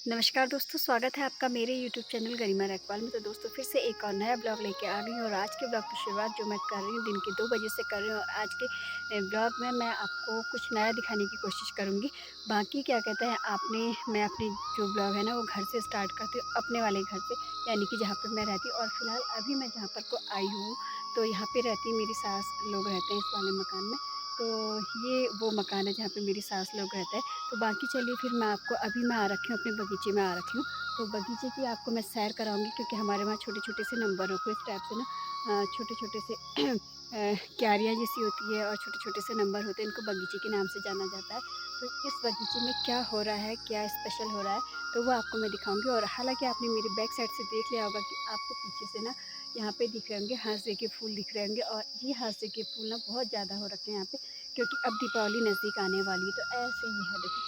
नमस्कार दोस्तों, स्वागत है आपका मेरे यूट्यूब चैनल गरिमा रैकवाल में। तो दोस्तों फिर से एक और नया ब्लॉग लेके आ गई हूँ और आज के ब्लॉग की शुरुआत जो मैं कर रही हूँ दिन के 2 बजे से कर रही हूँ। और आज के ब्लॉग में मैं आपको कुछ नया दिखाने की कोशिश करूँगी। बाकी क्या कहते हैं मैं अपनी जो ब्लॉग है ना वो घर से स्टार्ट करती हूँ, अपने वाले घर से, यानी कि जहाँ पर मैं रहती हूँ। और फिलहाल अभी मैं जहाँ पर को आई हूँ तो यहाँ पर रहती मेरी सास लोग रहते हैं इस वाले मकान में। तो ये वो मकान है जहाँ पे मेरी सास लोग रहते हैं। तो बाकी चलिए फिर मैं आपको अभी मैं आ रखी हूँ अपने बगीचे में आ रखी हूँ। तो बगीचे की आपको मैं सैर कराऊंगी क्योंकि हमारे वहाँ छोटे-छोटे से नंबरों को इस टाइप से ना छोटे-छोटे से क्यारियाँ जैसी होती है और छोटे-छोटे से नंबर होते हैं, इनको बगीचे के नाम से जाना जाता है। तो इस बगीचे में क्या हो रहा है, क्या स्पेशल हो रहा है, तो वो आपको मैं दिखाऊँगी। और हालाँकि आपने मेरी बैक साइड से देख लिया होगा कि आपको पीछे से ना यहाँ पे दिख रहे होंगे हांसे के फूल दिख रहे होंगे। और ये हांसे के फूल ना बहुत ज़्यादा हो रखे हैं यहाँ पे, क्योंकि अब दीपावली नज़दीक आने वाली है। तो ऐसे ही है देखो,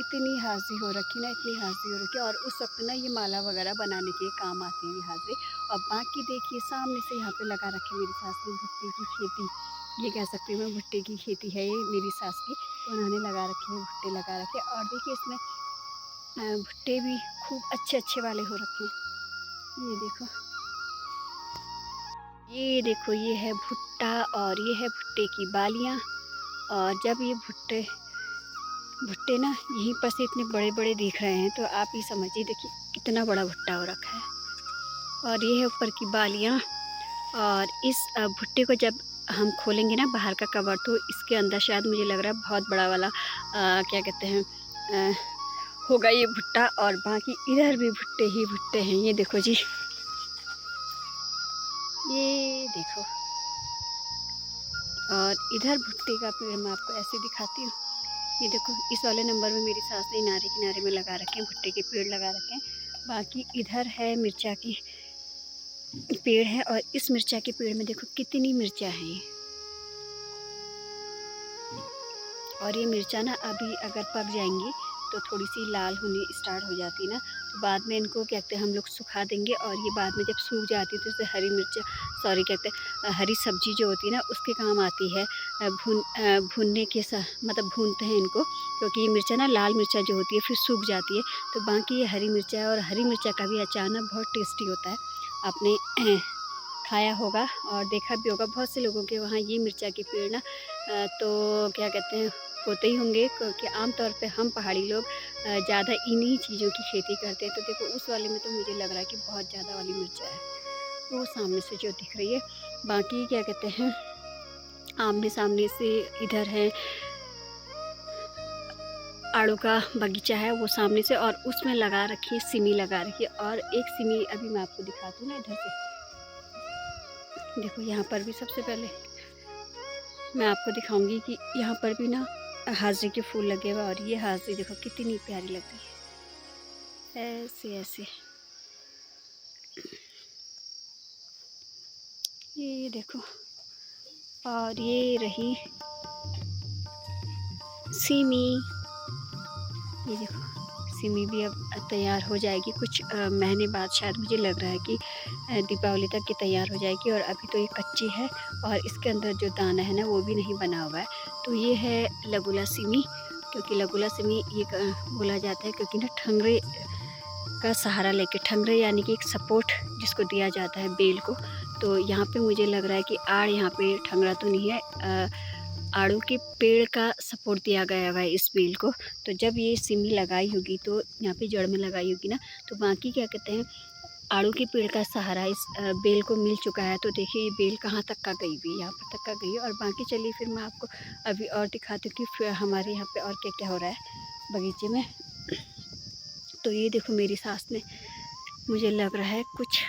इतनी हाज़ी हो रखी ना, इतनी हाज़ी हो रखी है। और उस वक़्त ना ये माला वग़ैरह बनाने के काम आती है ये हाज़ी। और बाकी देखिए सामने से यहाँ पे लगा रखी मेरी सास ने भुट्टे की खेती, ये कह सकती हूँ मैं, भुट्टे की खेती है ये मेरी सास की। तो उन्होंने लगा रखे हैं, भुट्टे लगा रखे हैं। और देखिए इसमें भुट्टे भी खूब अच्छे-अच्छे वाले हो रखे हैं। ये देखो ये है भुट्टा और ये है भुट्टे की बालियाँ। और जब ये भुट्टे भुट्टे ना यहीं पर से इतने बड़े-बड़े दिख रहे हैं तो आप ही समझिए, देखिए कितना बड़ा भुट्टा हो रखा है। और ये है ऊपर की बालियाँ। और इस भुट्टे को जब हम खोलेंगे ना बाहर का कवर, तो इसके अंदर शायद मुझे लग रहा है बहुत बड़ा वाला क्या कहते हैं अ, होगा ये भुट्टा। और बाकी इधर भी भुट्टे ही भुट्टे हैं। ये देखो जी, ये देखो। और इधर भुट्टे का पेड़ मैं आपको ऐसे दिखाती हूँ। ये देखो इस वाले नंबर में मेरी सास ने किनारे किनारे में लगा रखे हैं, भुट्टे के पेड़ लगा रखे हैं। बाकी इधर है मिर्चा की पेड़ है। और इस मिर्चा के पेड़ में देखो कितनी मिर्चा है ये। और ये मिर्चा ना अभी अगर पक जाएंगी तो थोड़ी सी लाल होने स्टार्ट हो जाती है ना, तो बाद में इनको क्या कहते हैं हम लोग सुखा देंगे। और ये बाद में जब सूख जाती है तो इसे हरी मिर्च, सॉरी कहते हैं हरी सब्जी जो होती है ना उसके काम आती है। भूनने के मतलब भूनते हैं इनको, क्योंकि ये मिर्चा ना लाल मिर्चा जो होती है फिर सूख जाती है। तो बाकी ये हरी मिर्चा है। और हरी मिर्चा का भी अचार ना बहुत टेस्टी होता है। आपने खाया होगा और देखा भी होगा बहुत से लोगों के वहाँ ये मिर्चा के पेड़ ना तो क्या कहते हैं होते ही होंगे, क्योंकि आमतौर पे हम पहाड़ी लोग ज़्यादा इन्हीं चीज़ों की खेती करते हैं। तो देखो उस वाले में तो मुझे लग रहा है कि बहुत ज़्यादा वाली मिर्चा है, वो सामने से जो दिख रही है। बाकी क्या कहते हैं आमने सामने से इधर है आड़ू का बगीचा है वो सामने से, और उसमें लगा रखी है सिमी लगा रखी है। और एक सिमी अभी मैं आपको दिखाती हूँ ना इधर से। देखो यहाँ पर भी सबसे पहले मैं आपको दिखाऊंगी कि यहाँ पर भी ना हाज़ी के फूल लगे हुए। और ये हाज़ी देखो कितनी प्यारी लग रही है, ऐसे ऐसे। ये देखो। और ये रही सिमी, ये देखो सिमी भी अब तैयार हो जाएगी कुछ महीने बाद, शायद मुझे लग रहा है कि दीपावली तक ये तैयार हो जाएगी। और अभी तो ये कच्ची है और इसके अंदर जो दाना है ना वो भी नहीं बना हुआ है। तो ये है लगुला सिमी, क्योंकि लगुला सिमी ये बोला जाता है क्योंकि ना ठंगरे का सहारा लेके, ठंगरे यानी कि एक सपोर्ट जिसको दिया जाता है बेल को। तो यहाँ पे मुझे लग रहा है कि आड़ यहाँ पे ठंगरा तो नहीं है, आड़ू के पेड़ का सपोर्ट दिया गया हुआ है इस बेल को। तो जब ये सिमी लगाई होगी तो यहाँ पे जड़ में लगाई होगी ना, तो बाकी क्या कहते हैं आड़ू के पेड़ का सहारा इस बेल को मिल चुका है। तो देखिए ये बेल कहाँ तक का गई हुई है, यहाँ पर तक का गई है। और बाकी चलिए फिर मैं आपको अभी और दिखाती हूँ कि फिर हमारे यहाँ पे और क्या क्या हो रहा है बगीचे में। तो ये देखो मेरी सास ने, मुझे लग रहा है कुछ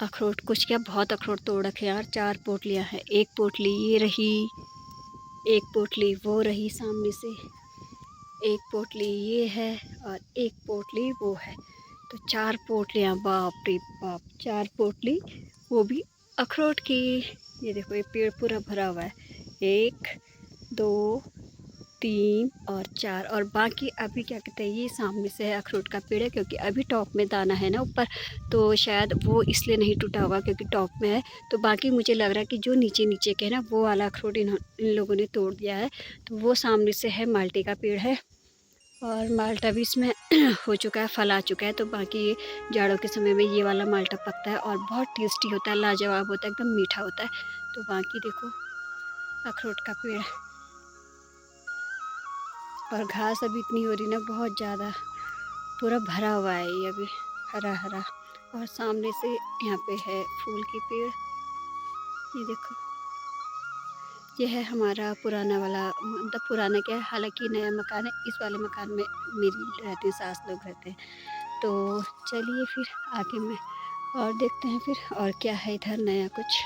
अखरोट, कुछ क्या बहुत अखरोट तोड़ रखे यार। 4 पोटलियाँ हैं, एक पोटली ये रही, एक पोटली वो रही सामने से, एक पोटली ये है और एक पोटली वो है। तो 4 पोटलियाँ, बाप रे बाप, 4 पोटली वो भी अखरोट की। ये देखो ये पेड़ पूरा भरा हुआ है, 1 2 3 और 4 और बाकी अभी क्या कहते हैं ये सामने से है अखरोट का पेड़ है, क्योंकि अभी टॉप में दाना है ना ऊपर, तो शायद वो इसलिए नहीं टूटा होगा क्योंकि टॉप में है। तो बाकी मुझे लग रहा है कि जो नीचे नीचे के है ना वो वाला अखरोट इन लोगों ने तोड़ दिया है। तो वो सामने से है माल्टे का पेड़ है और माल्टा भी इसमें हो चुका है, फल आ चुका है। तो बाकी ये जाड़ों के समय में ये वाला माल्टा पकता है और बहुत टेस्टी होता है, लाजवाब होता है, एकदम मीठा होता है। तो बाकी देखो अखरोट का पेड़ और घास अभी इतनी हो रही ना बहुत ज़्यादा, पूरा भरा हुआ है ये अभी हरा हरा। और सामने से यहाँ पे है फूल के पेड़, ये देखो। ये है हमारा पुराना वाला, मतलब पुराना क्या है, हालांकि नया मकान है। इस वाले मकान में मेरी रहती सास लोग रहते हैं। तो चलिए फिर आगे में और देखते हैं फिर और क्या है इधर नया कुछ।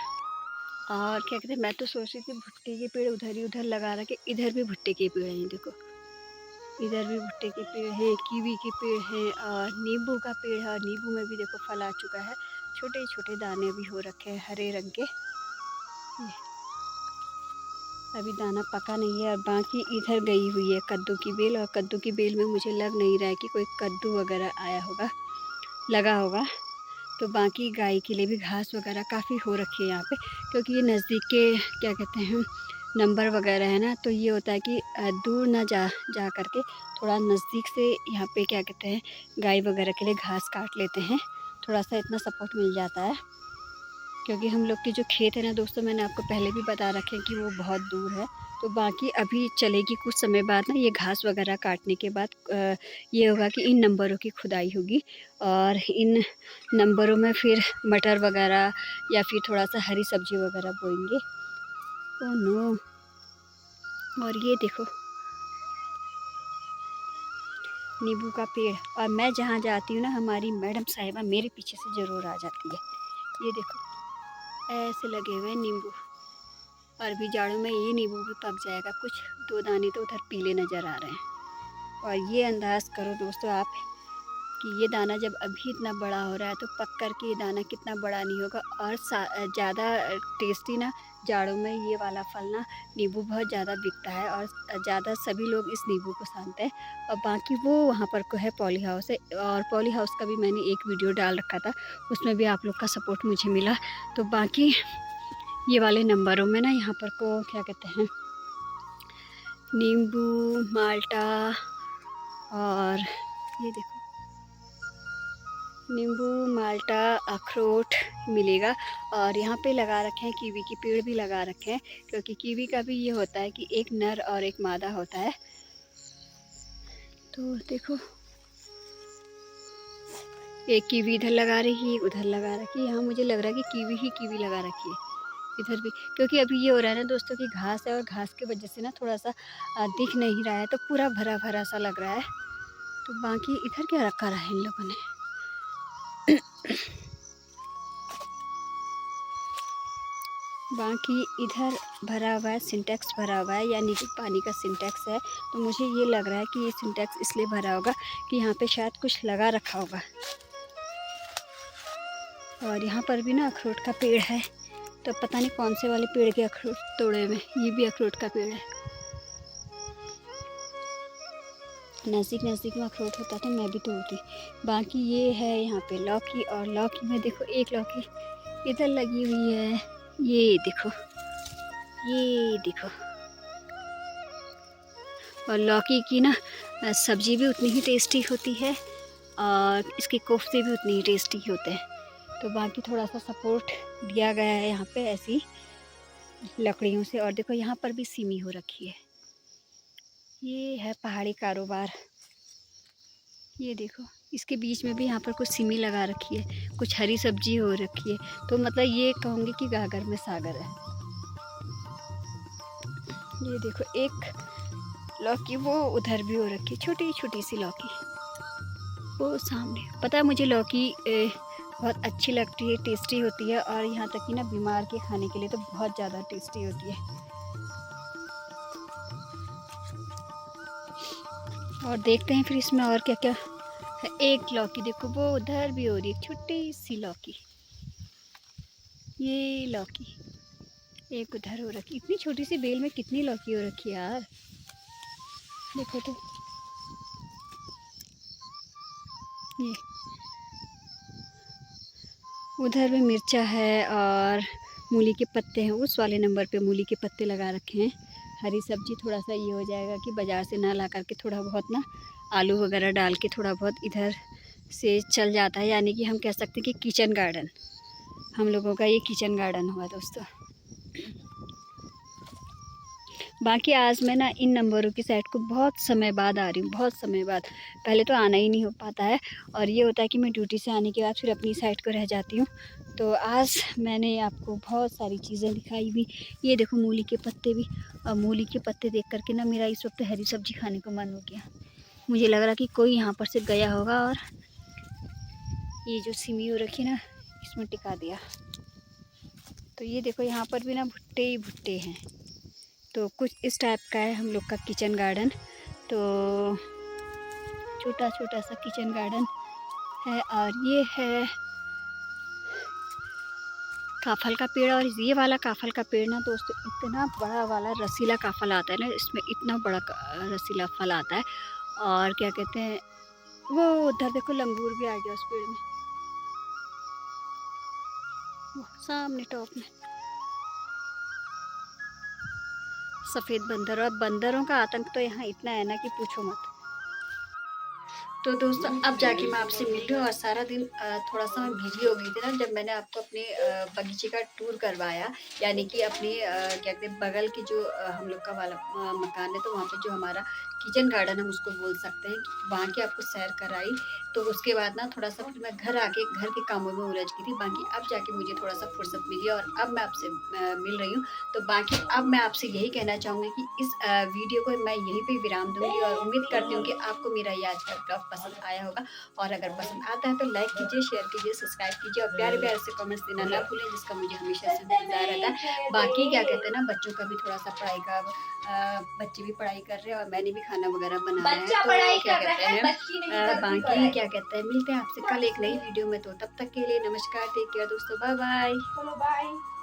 और क्या कहते हैं, मैं तो सोच रही थी भुट्टे के पेड़ उधर ही उधर लगा रखे, इधर भी भुट्टे के पेड़ हैं देखो, इधर भी भुट्टे के पेड़ है, कीवी के पेड़ है और नींबू का पेड़ है। और नींबू में भी देखो फल आ चुका है, छोटे छोटे दाने भी हो रखे हैं हरे रंग के। अभी दाना पका नहीं है। और बाकी इधर गई हुई है कद्दू की बेल, और कद्दू की बेल में मुझे लग नहीं रहा है कि कोई कद्दू वगैरह आया होगा, लगा होगा। तो बाकी गाय के लिए भी घास वगैरह काफ़ी हो रखी है यहाँ पे, क्योंकि ये नज़दीक के क्या कहते हैं नंबर वगैरह है ना, तो ये होता है कि दूर ना जा करके थोड़ा नज़दीक से यहाँ पे क्या कहते हैं गाय वगैरह के लिए घास काट लेते हैं, थोड़ा सा इतना सपोर्ट मिल जाता है। क्योंकि हम लोग के जो खेत है ना दोस्तों, मैंने आपको पहले भी बता रखे हैं कि वो बहुत दूर है। तो बाकी अभी चलेगी कुछ समय बाद ना, ये घास वगैरह काटने के बाद ये होगा कि इन नंबरों की खुदाई होगी और इन नंबरों में फिर मटर वगैरह या फिर थोड़ा सा हरी सब्जी वगैरह बोएंगे। Oh no. और ये देखो नींबू का पेड़, और मैं जहाँ जाती हूँ ना हमारी मैडम साहिबा मेरे पीछे से ज़रूर आ जाती है। ये देखो ऐसे लगे हुए नींबू, और भी जाड़ों में ये नींबू भी पक जाएगा। कुछ 2 दाने तो उधर पीले नज़र आ रहे हैं। और ये अंदाज़ करो दोस्तों आप कि ये दाना जब अभी इतना बड़ा हो रहा है तो पक कर के ये दाना कितना बड़ा नहीं होगा। और ज़्यादा टेस्टी ना जाड़ों में ये वाला फल ना नींबू बहुत ज़्यादा बिकता है और ज़्यादा सभी लोग इस नींबू को जानते हैं। और बाकी वो वहाँ पर को है पॉली हाउस है, और पॉली हाउस का भी मैंने एक वीडियो डाल रखा था, उसमें भी आप लोग का सपोर्ट मुझे मिला। तो बाकी ये वाले नंबरों में ना यहाँ पर को क्या कहते हैं नींबू, माल्टा और ये देखो नींबू, माल्टा, अखरोट मिलेगा। और यहाँ पे लगा रखे हैं कीवी के पेड़ भी लगा रखे हैं, क्योंकि कीवी का भी ये होता है कि एक नर और एक मादा होता है। तो देखो एक कीवी इधर लगा रही है, उधर लगा रखी है। यहाँ मुझे लग रहा है कि कीवी ही कीवी लगा रखी है इधर भी, क्योंकि अभी ये हो रहा है ना दोस्तों कि घास है और घास की वजह से ना थोड़ा सा दिख नहीं रहा है, तो पूरा भरा भरा सा लग रहा है। तो बाकी इधर क्या रखा रहा है इन लोगों ने बाकी इधर भरा हुआ है, सिंटेक्स भरा हुआ है, यानी कि पानी का सिंटेक्स है। तो मुझे ये लग रहा है कि ये सिंटेक्स इसलिए भरा होगा कि यहाँ पे शायद कुछ लगा रखा होगा। और यहाँ पर भी ना अखरोट का पेड़ है, तो पता नहीं कौन से वाले पेड़ के अखरोट तोड़े में, ये भी अखरोट का पेड़ है। नज़दीक नज़दीक में अखरोट होता तो मैं भी तोड़ती। बाकी ये है यहाँ पे लौकी, और लौकी में देखो एक लौकी इधर लगी हुई है, ये देखो, ये देखो। और लौकी की ना सब्ज़ी भी उतनी ही टेस्टी होती है और इसके कोफ्ते भी उतनी ही टेस्टी होते हैं। तो बाकी थोड़ा सा सपोर्ट दिया गया है यहाँ पे ऐसी लकड़ियों से। और देखो यहाँ पर भी सीमी हो रखी है, ये है पहाड़ी कारोबार। ये देखो इसके बीच में भी यहाँ पर कुछ सिमी लगा रखी है, कुछ हरी सब्जी हो रखी है। तो मतलब ये कहूँगी कि गागर में सागर है। ये देखो एक लौकी वो उधर भी हो रखी है, छोटी छोटी सी लौकी वो सामने। पता है मुझे लौकी बहुत अच्छी लगती है, टेस्टी होती है, और यहाँ तक कि ना बीमार के खाने के लिए तो बहुत ज़्यादा टेस्टी होती है। और देखते हैं फिर इसमें और क्या क्या है। एक लौकी देखो वो उधर भी हो रही है, छोटी सी लौकी, ये लौकी एक उधर हो रखी। इतनी छोटी सी बेल में कितनी लौकी हो रखी है यार। देखो तो ये उधर में मिर्चा है और मूली के पत्ते हैं, उस वाले नंबर पे मूली के पत्ते लगा रखे हैं। हरी सब्जी थोड़ा सा ये हो जाएगा कि बाज़ार से ना ला करके थोड़ा बहुत ना आलू वगैरह डाल के थोड़ा बहुत इधर से चल जाता है, यानी कि हम कह सकते हैं कि किचन गार्डन, हम लोगों का ये किचन गार्डन हुआ दोस्तों। बाकी आज मैं ना इन नंबरों की साइड को बहुत समय बाद आ रही हूँ, बहुत समय बाद। पहले तो आना ही नहीं हो पाता है और ये होता है कि मैं ड्यूटी से आने के बाद फिर अपनी साइड को रह जाती हूँ। तो आज मैंने आपको बहुत सारी चीज़ें दिखाई भी। ये देखो मूली के पत्ते भी, और मूली के पत्ते देख करके ना मेरा इस वक्त हरी सब्जी खाने को मन हो गया। मुझे लग रहा कि कोई यहाँ पर से गया होगा और ये जो सिमी हो रखी ना इसमें टिका दिया। तो ये देखो यहाँ पर भी ना भुट्टे ही भुट्टे हैं। तो कुछ इस टाइप का है हम लोग का किचन गार्डन। तो छोटा छोटा सा किचन गार्डन है और ये है काफल का पेड़। और ये वाला काफल का पेड़ ना दोस्तों इतना बड़ा वाला रसीला काफल आता है ना, इसमें इतना बड़ा रसीला फल आता है। और क्या कहते हैं वो उधर देखो लंगूर भी आ गया उस पेड़ में, वो सामने टॉप में सफ़ेद बंदर। और बंदरों का आतंक तो यहाँ इतना है ना कि पूछो मत। तो दोस्तों अब जाके मैं आपसे मिल रही हूँ। और सारा दिन थोड़ा सा मैं बिजी हो गई थी ना, जब मैंने आपको अपने बगीचे का टूर करवाया, यानी कि अपने क्या कहते हैं बगल की जो हम लोग का वाला मकान है, तो वहाँ पे जो हमारा किचन गार्डन हम उसको बोल सकते हैं, वहाँ की आपको सैर कराई। तो उसके बाद ना थोड़ा सा फिर मैं घर आके घर के कामों में उलझ गई थी। बाकी अब जाके मुझे थोड़ा सा फुर्सत मिली और अब मैं आपसे मिल रही हूँ। तो बाकी अब मैं आपसे यही कहना चाहूँगी कि इस वीडियो को मैं यहीं पे विराम दूँगी और उम्मीद करती हूँ कि आपको मेरा ये आज का ब्लॉग पसंद आया होगा। और अगर पसंद आता है तो लाइक कीजिए, शेयर कीजिए, सब्सक्राइब कीजिए और प्यारे प्यारे से कमेंट्स देना ना भूलें, जिसका मुझे हमेशा से इंतजार रहता है। बाकी क्या कहते हैं ना बच्चों का भी थोड़ा सा पढ़ाई का बच्चे भी पढ़ाई कर रहे हैं और मैंने भी खाना वगैरह बना रहा है। तो क्या कहते हैं बाकी क्या कहते हैं मिलते हैं आपसे कल एक नई वीडियो में। तो तब तक के लिए नमस्कार, टेक केयर दोस्तों, बाय बाय।